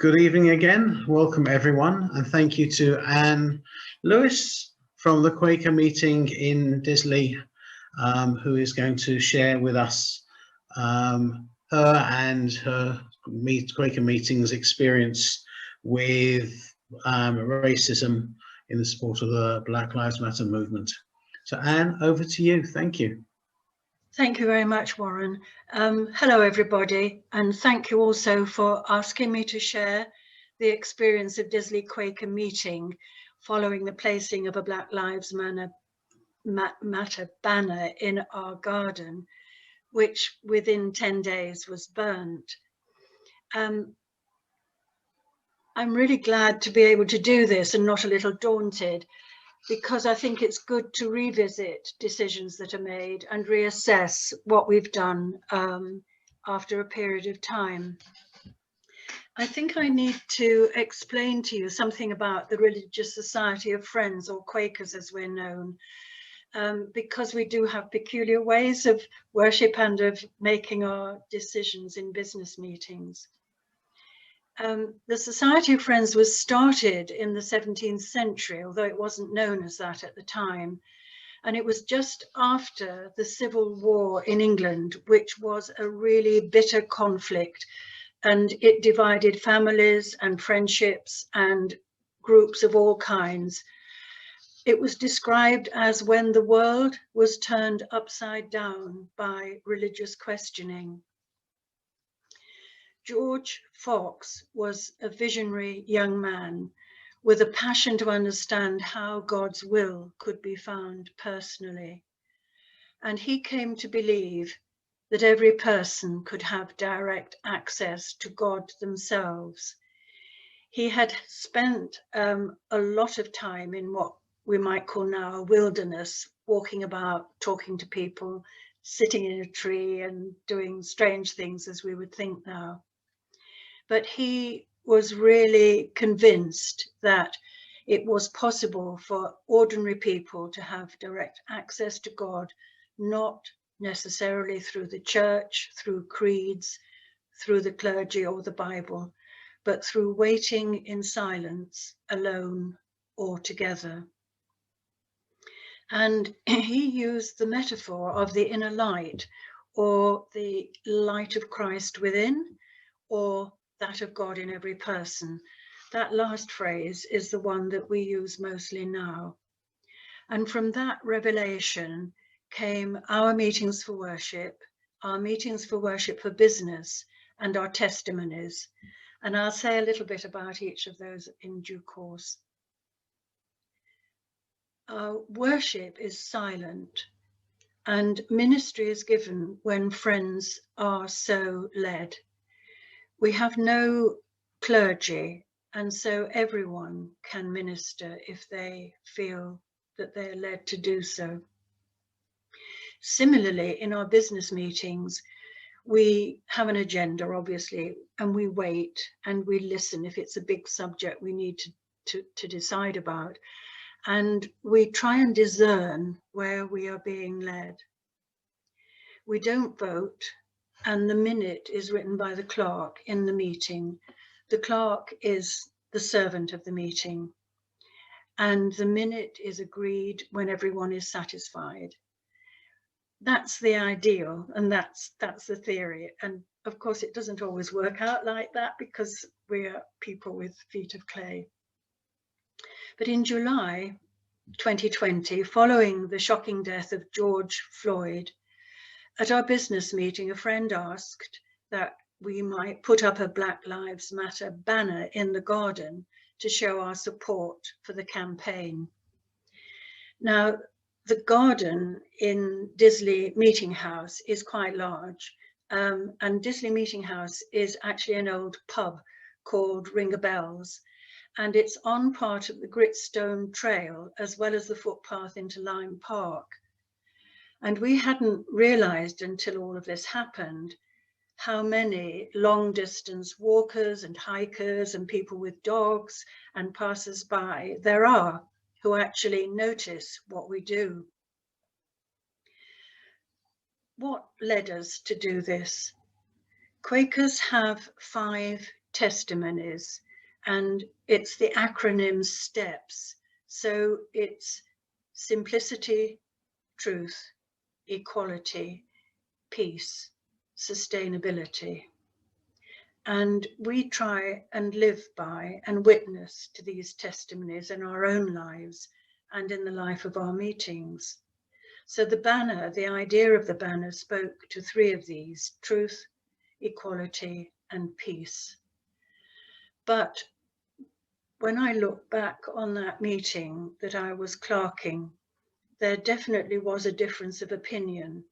Good evening again. Welcome everyone, and thank you to Anne Lewis from the Quaker meeting in Disley, who is going to share with us her and her Quaker meetings experience with racism in the support of the Black Lives Matter movement. So Anne, over to you. Thank you. Thank you very much, Warren. Hello, everybody, and thank you also for asking me to share the experience of Disley Quaker meeting following the placing of a Black Lives Matter banner in our garden, which within 10 days was burnt. I'm really glad to be able to do this and not a little daunted, because I think it's good to revisit decisions that are made and reassess what we've done after a period of time. I think I need to explain to you something about the Religious Society of Friends, or Quakers as we're known, because we do have peculiar ways of worship and of making our decisions in business meetings. The Society of Friends was started in the 17th century, although it wasn't known as that at the time. And it was just after the Civil War in England, which was a really bitter conflict. And it divided families and friendships and groups of all kinds. It was described as when the world was turned upside down by religious questioning. George Fox was a visionary young man with a passion to understand how God's will could be found personally. And he came to believe that every person could have direct access to God themselves. He had spent a lot of time in what we might call now a wilderness, walking about, talking to people, sitting in a tree and doing strange things as we would think now. But he was really convinced that it was possible for ordinary people to have direct access to God, not necessarily through the church, through creeds, through the clergy or the Bible, but through waiting in silence, alone or together. And he used the metaphor of the inner light, or the light of Christ within, or that of God in every person. That last phrase is the one that we use mostly now. And from that revelation came our meetings for worship, our meetings for worship for business, and our testimonies. And I'll say a little bit about each of those in due course. Worship is silent, and ministry is given when friends are so led. We have no clergy, and so everyone can minister if they feel that they're led to do so. Similarly, in our business meetings, we have an agenda, obviously, and we wait and we listen if it's a big subject we need to decide about. And we try and discern where we are being led. We don't vote, and the minute is written by the clerk in the meeting. The clerk is the servant of the meeting, and the minute is agreed when everyone is satisfied. That's the ideal, and that's the theory. And of course, it doesn't always work out like that because we're people with feet of clay. But in July 2020, following the shocking death of George Floyd, at our business meeting, a friend asked that we might put up a Black Lives Matter banner in the garden to show our support for the campaign. Now, the garden in Disley Meeting House is quite large, and Disley Meeting House is actually an old pub called Ring o' Bells, and it's on part of the Gritstone Trail as well as the footpath into Lyme Park. And we hadn't realised until all of this happened how many long distance walkers and hikers and people with dogs and passers-by there are who actually notice what we do. What led us to do this? Quakers have 5 testimonies, and it's the acronym STEPS. So it's simplicity, truth, equality, peace, sustainability. And we try and live by and witness to these testimonies in our own lives and in the life of our meetings. So the banner, the idea of the banner, spoke to three of these: truth, equality, and peace. But when I look back on that meeting that I was clerking, there definitely was a difference of opinion.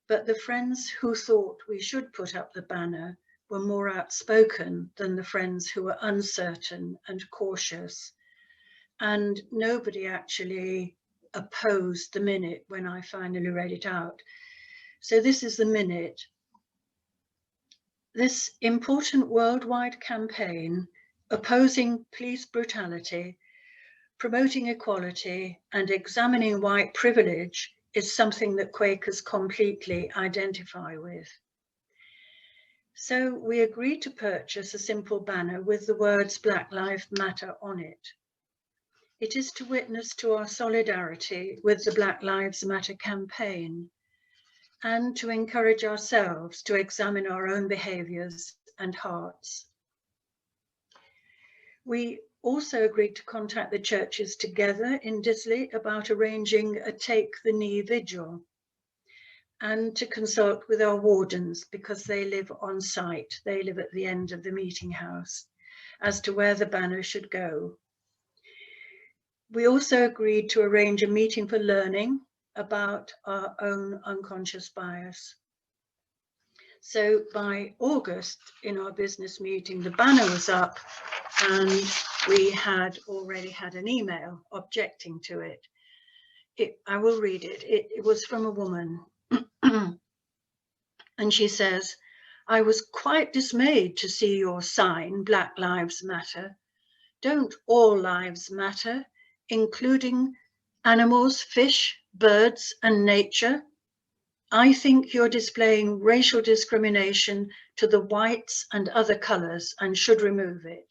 But the friends who thought we should put up the banner were more outspoken than the friends who were uncertain and cautious. And nobody actually opposed the minute when I finally read it out. So this is the minute. This important worldwide campaign opposing police brutality, promoting equality, and examining white privilege is something that Quakers completely identify with. So we agreed to purchase a simple banner with the words Black Lives Matter on it. It is to witness to our solidarity with the Black Lives Matter campaign and to encourage ourselves to examine our own behaviours and hearts. We also agreed to contact the churches together in Disley about arranging a Take the Knee vigil, and to consult with our wardens, because they live on site, they live at the end of the meeting house, as to where the banner should go. We also agreed to arrange a meeting for learning about our own unconscious bias. So by August, in our business meeting, the banner was up and we had already had an email objecting to it. I will read it. It was from a woman. And she says, "I was quite dismayed to see your sign, Black Lives Matter. Don't all lives matter, including animals, fish, birds, and nature? I think you're displaying racial discrimination to the whites and other colours and should remove it."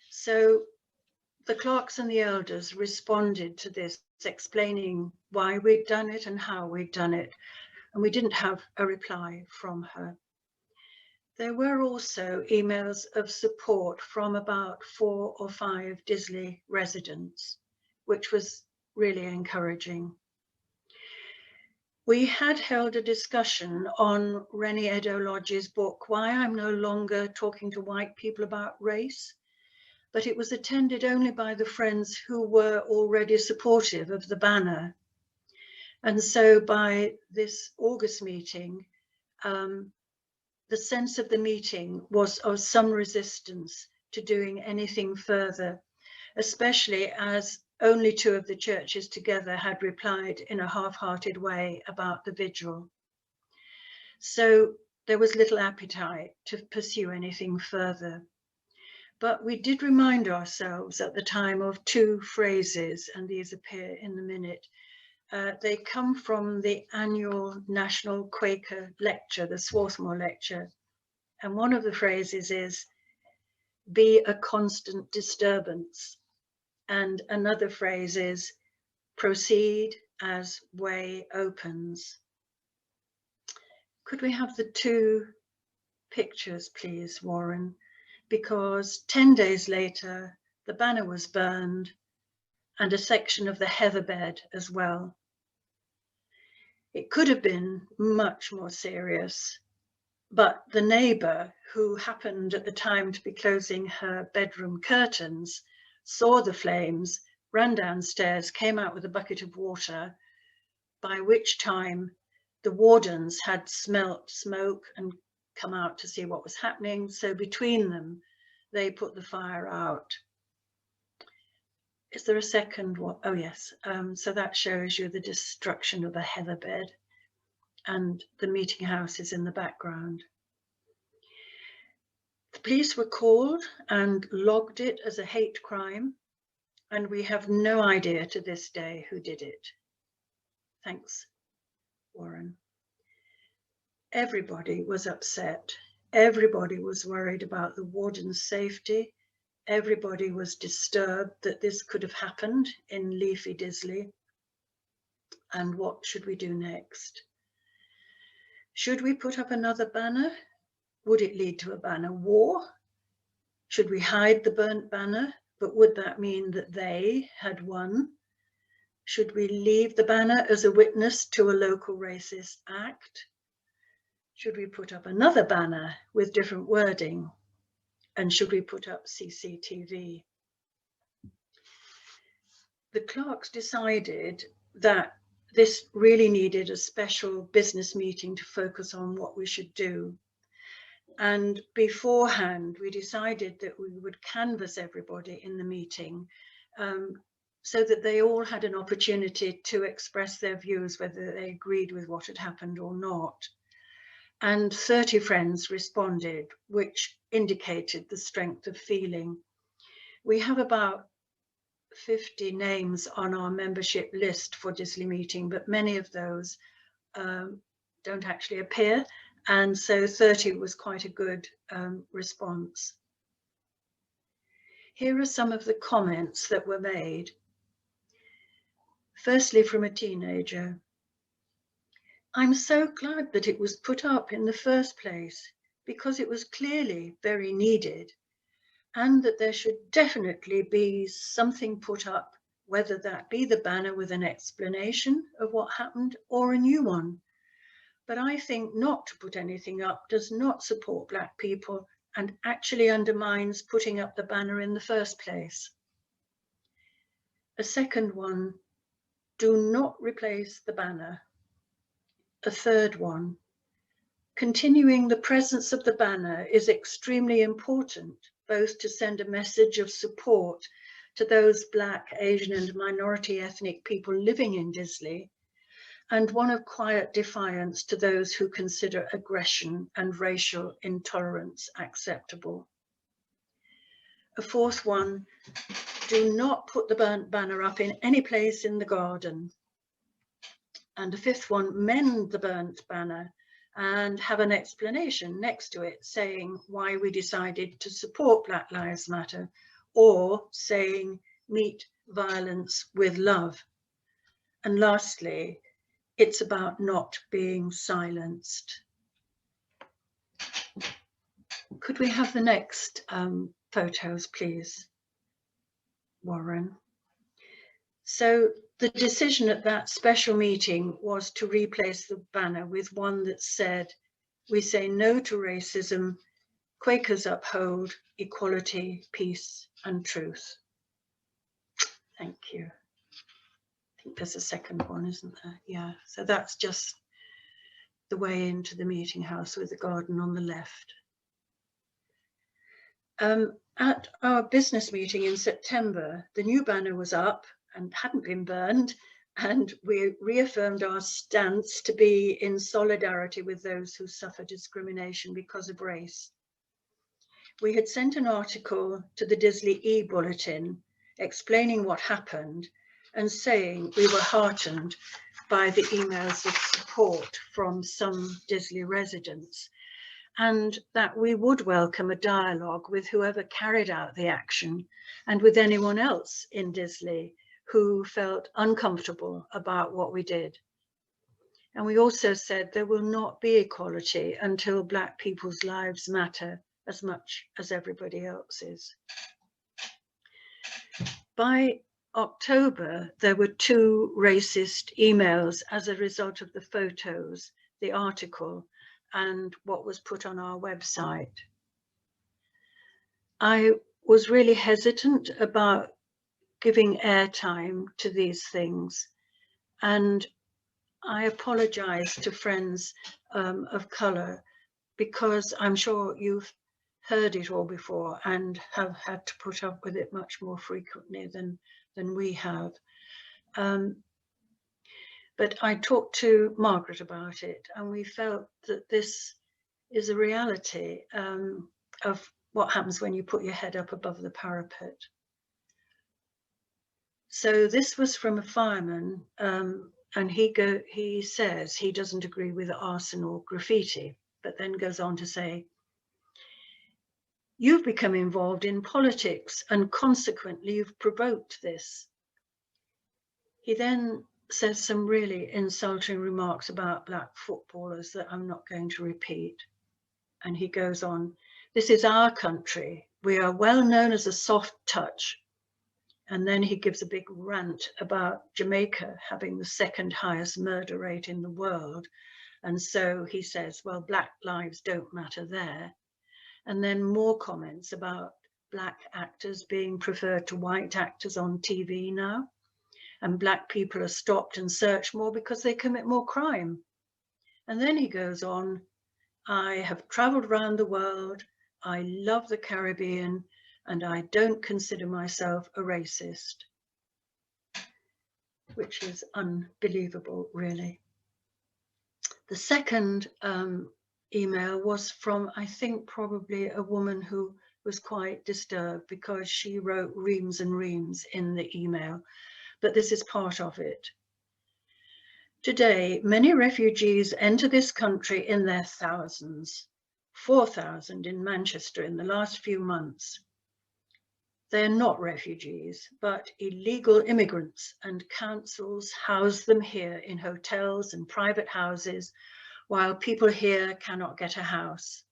So the clerks and the elders responded to this, explaining why we'd done it and how we'd done it, and we didn't have a reply from her. There were also emails of support from about 4 or 5 Disley residents, which was really encouraging. We had held a discussion on Rennie Edo-Lodge's book, Why I'm No Longer Talking to White People About Race, but it was attended only by the friends who were already supportive of the banner. And so by this August meeting, the sense of the meeting was of some resistance to doing anything further, especially as only 2 of the churches together had replied in a half-hearted way about the vigil. So there was little appetite to pursue anything further. But we did remind ourselves at the time of 2 phrases, and these appear in the minute. They come from the annual National Quaker Lecture, the Swarthmore Lecture. And one of the phrases is, "Be a constant disturbance." And another phrase is, "Proceed as way opens." Could we have the 2 pictures, please, Warren? Because 10 days later, the banner was burned and a section of the heather bed as well. It could have been much more serious, but the neighbour, who happened at the time to be closing her bedroom curtains, saw the flames, ran downstairs, came out with a bucket of water, by which time the wardens had smelt smoke and come out to see what was happening. So between them, they put the fire out. Is there a second one? Oh yes, so that shows you the destruction of the heather bed, and the meeting house is in the background. The police were called and logged it as a hate crime, and we have no idea to this day who did it. Thanks, Warren. Everybody was upset. Everybody was worried about the warden's safety. Everybody was disturbed that this could have happened in leafy Disley. And what should we do next? Should we put up another banner? Would it lead to a banner war? Should we hide the burnt banner, but would that mean that they had won? Should we leave the banner as a witness to a local racist act? Should we put up another banner with different wording? And should we put up CCTV? The clerks decided that this really needed a special business meeting to focus on what we should do. And beforehand, we decided that we would canvass everybody in the meeting so that they all had an opportunity to express their views, whether they agreed with what had happened or not. And 30 friends responded, which indicated the strength of feeling. We have about 50 names on our membership list for Disley meeting, but many of those don't actually appear. And so 30 was quite a good response. Here are some of the comments that were made. Firstly, from a teenager. I'm so glad that it was put up in the first place because it was clearly very needed, and that there should definitely be something put up, whether that be the banner with an explanation of what happened or a new one. But I think not to put anything up does not support Black people and actually undermines putting up the banner in the first place. A second one, do not replace the banner. A third one, continuing the presence of the banner is extremely important, both to send a message of support to those Black, Asian and minority ethnic people living in Disley, and one of quiet defiance to those who consider aggression and racial intolerance acceptable. A fourth one, do not put the burnt banner up in any place in the garden. And a fifth one, mend the burnt banner and have an explanation next to it saying why we decided to support Black Lives Matter, or saying meet violence with love. And lastly, it's about not being silenced. Could we have the next photos, please, Warren? So the decision at that special meeting was to replace the banner with one that said, we say no to racism, Quakers uphold equality, peace and truth. Thank you. I think there's a second one, isn't there? Yeah, so that's just the way into the meeting house with the garden on the left. At our business meeting in September, the new banner was up and hadn't been burned, and we reaffirmed our stance to be in solidarity with those who suffer discrimination because of race. We had sent an article to the Disley e-bulletin explaining what happened and saying we were heartened by the emails of support from some Disley residents, and that we would welcome a dialogue with whoever carried out the action and with anyone else in Disley who felt uncomfortable about what we did. And we also said there will not be equality until Black people's lives matter as much as everybody else's. By October, there were 2 racist emails as a result of the photos, the article, and what was put on our website. I was really hesitant about giving airtime to these things, and I apologize to friends of colour, because I'm sure you've heard it all before and have had to put up with it much more frequently than we have. But I talked to Margaret about it, and we felt that this is a reality of what happens when you put your head up above the parapet. So this was from a fireman, and he says he doesn't agree with arson or graffiti, but then goes on to say, You've become involved in politics and consequently you've provoked this. He then says some really insulting remarks about black footballers that I'm not going to repeat. And he goes on, this is our country. We are well known as a soft touch. And then he gives a big rant about Jamaica having the second highest murder rate in the world. And so he says, well, black lives don't matter there. And then more comments about black actors being preferred to white actors on TV now. And black people are stopped and searched more because they commit more crime. And then he goes on, I have traveled around the world. I love the Caribbean and I don't consider myself a racist. Which is unbelievable, really. The second email was from, I think, probably a woman who was quite disturbed because she wrote reams and reams in the email, but this is part of it. Today, many refugees enter this country in their thousands, 4,000 in Manchester in the last few months. They're not refugees, but illegal immigrants, and councils house them here in hotels and private houses, while people here cannot get a house.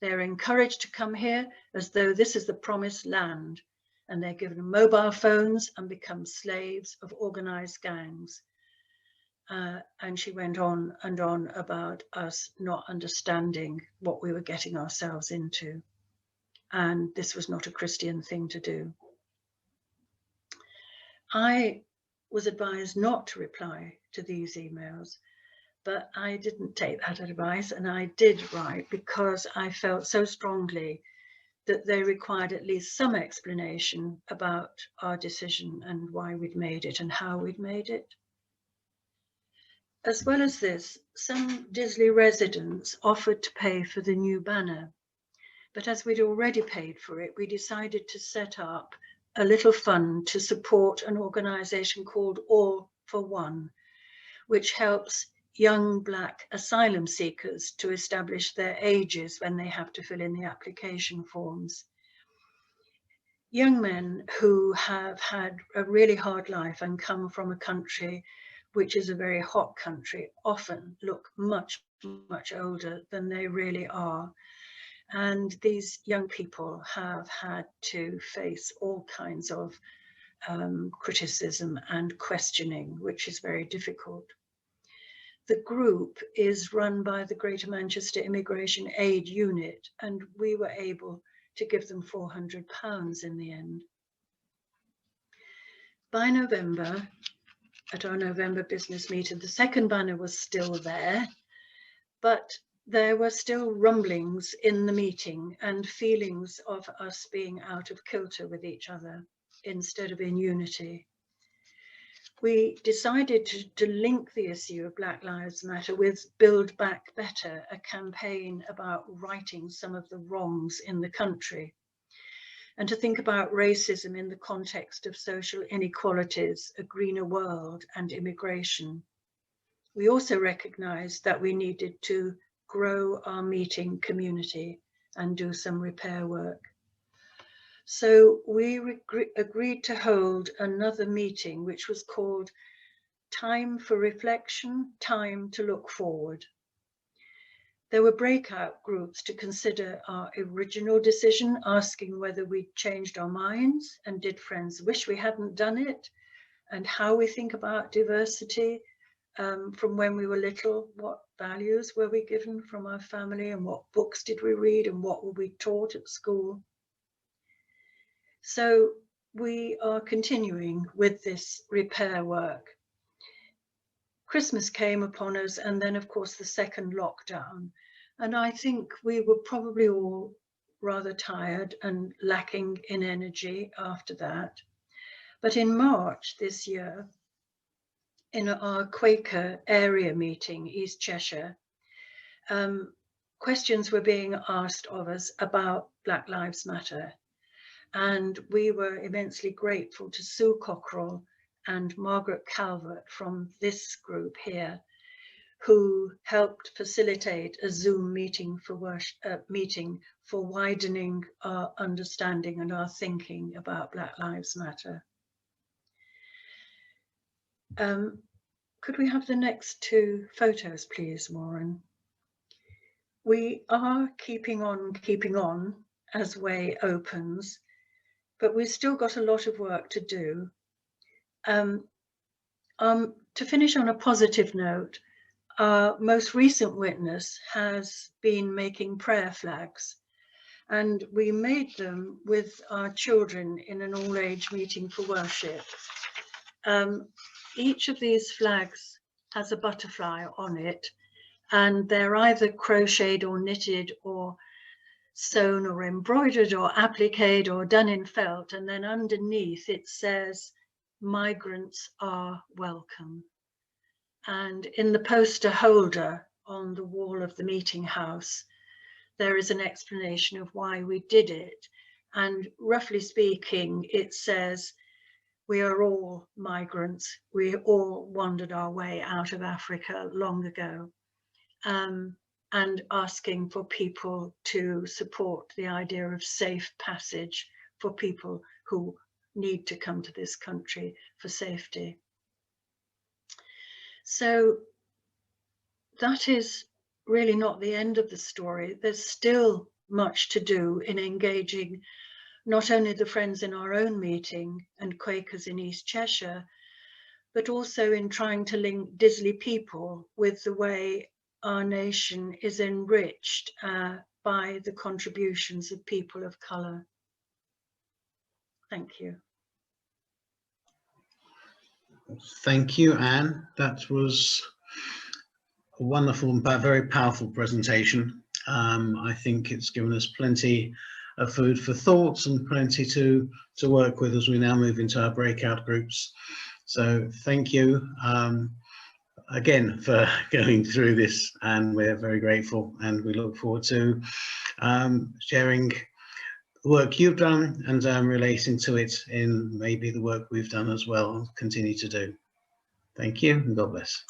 They're encouraged to come here as though this is the promised land, and they're given mobile phones and become slaves of organized gangs. And she went on and on about us not understanding what we were getting ourselves into. And this was not a Christian thing to do. I was advised not to reply to these emails, but I didn't take that advice, and I did write because I felt so strongly that they required at least some explanation about our decision and why we'd made it and how we'd made it. As well as this, some Disley residents offered to pay for the new banner. But as we'd already paid for it, we decided to set up a little fund to support an organisation called All for One, which helps young black asylum seekers to establish their ages when they have to fill in the application forms. Young men who have had a really hard life and come from a country which is a very hot country often look much, much older than they really are. And these young people have had to face all kinds of criticism and questioning, which is very difficult. The group is run by the Greater Manchester Immigration Aid Unit, and we were able to give them £400 in the end. By November, at our November business meeting, the second banner was still there, but there were still rumblings in the meeting and feelings of us being out of kilter with each other instead of in unity. We decided to link the issue of Black Lives Matter with Build Back Better, a campaign about righting some of the wrongs in the country, and to think about racism in the context of social inequalities, a greener world, and immigration. We also recognised that we needed to grow our meeting community and do some repair work. So we agreed to hold another meeting, which was called Time for Reflection, Time to Look Forward. There were breakout groups to consider our original decision, asking whether we'd changed our minds and did friends wish we hadn't done it, and how we think about diversity from when we were little, what values were we given from our family, and what books did we read, and what were we taught at school. So we are continuing with this repair work. Christmas came upon us, and then of course the second lockdown. And I think we were probably all rather tired and lacking in energy after that. But in March this year, in our Quaker area meeting, East Cheshire, questions were being asked of us about Black Lives Matter. And we were immensely grateful to Sue Cockerell and Margaret Calvert from this group here, who helped facilitate a Zoom meeting for widening our understanding and our thinking about Black Lives Matter. Could we have the next two photos, please, Warren? We are keeping on as Way opens, but we've still got a lot of work to do. To finish on a positive note, our most recent witness has been making prayer flags, and we made them with our children in an all-age meeting for worship. Each of these flags has a butterfly on it, and they're either crocheted or knitted or sewn or embroidered or appliqued or done in felt, and then underneath it says, "Migrants are welcome." And in the poster holder on the wall of the meeting house, there is an explanation of why we did it. And roughly speaking, it says, we are all migrants. We all wandered our way out of Africa long ago, and asking for people to support the idea of safe passage for people who need to come to this country for safety. So that is really not the end of the story. There's still much to do in engaging not only the friends in our own meeting and Quakers in East Cheshire, but also in trying to link Disley people with the way our nation is enriched by the contributions of people of colour. Thank you. Thank you, Anne. That was a wonderful and very powerful presentation. I think it's given us plenty of food for thoughts and plenty to work with as we now move into our breakout groups. So thank you again for going through this, and we're very grateful, and we look forward to sharing the work you've done and relating to it in maybe the work we've done as well and continue to do. Thank you and God bless.